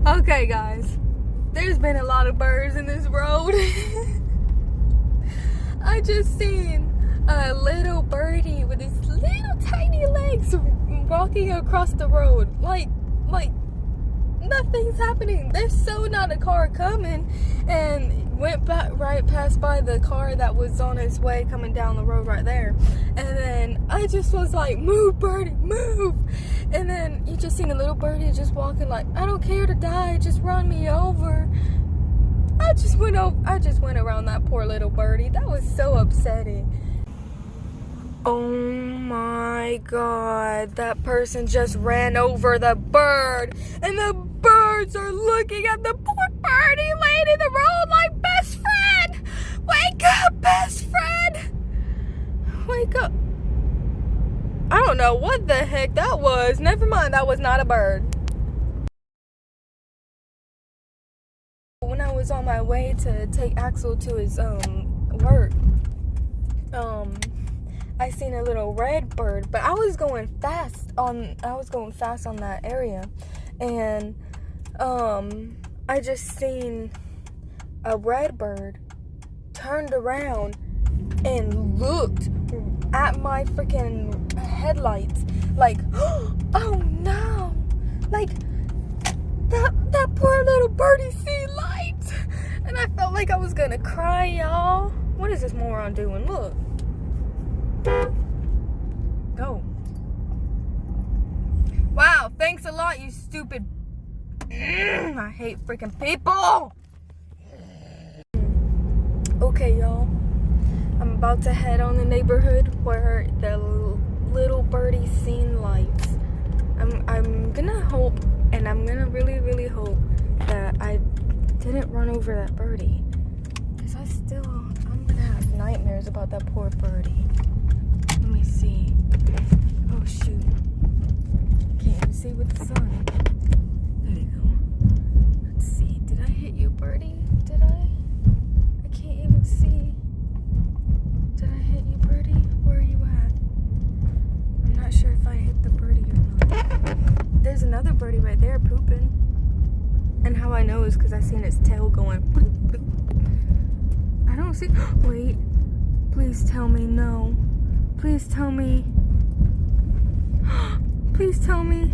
Okay, guys. There's been a lot of birds in this road. I just seen a little birdie with his little tiny legs walking across the road. Like nothing's happening. There's so not a car coming, and went back right past by the car that was on its way coming down the road right there. And then I just was like, move, birdie, move. And then you just seen a little birdie just walking like, I don't care to die, just run me over. I just went around that poor little birdie. That was so upsetting. Oh my God, that person just ran over the bird, and the birds are looking at the poor birdie laying in the road like, best friend, wake up, best friend, wake up. I don't know what the heck that was. Never mind, that was not a bird. When I was on my way to take Axel to his work, I seen a little red bird, but I was going fast on that area, and I just seen a red bird turned around and looked at my freaking headlights like, oh no, like that poor little birdie see lights, and I felt like I was gonna cry, y'all. What is this moron doing? Look. Go. Wow, thanks a lot, you stupid. I hate freaking people. Okay, y'all. I'm about to head on the neighborhood where the little birdie seen lights. I'm gonna hope, and I'm gonna really, really hope that I didn't run over that birdie. Because I'm gonna have nightmares about that poor birdie. Let me see. Oh shoot. Can't even see with the sun. There you go. Let's see. Did I hit you, birdie? Did I? I can't even see. Did I hit you, birdie? Where are you at? I'm not sure if I hit the birdie or not. There's another birdie right there pooping. And how I know is because I seen its tail going bloop, bloop. I don't see. Wait. Please tell me no. Please tell me. Please tell me.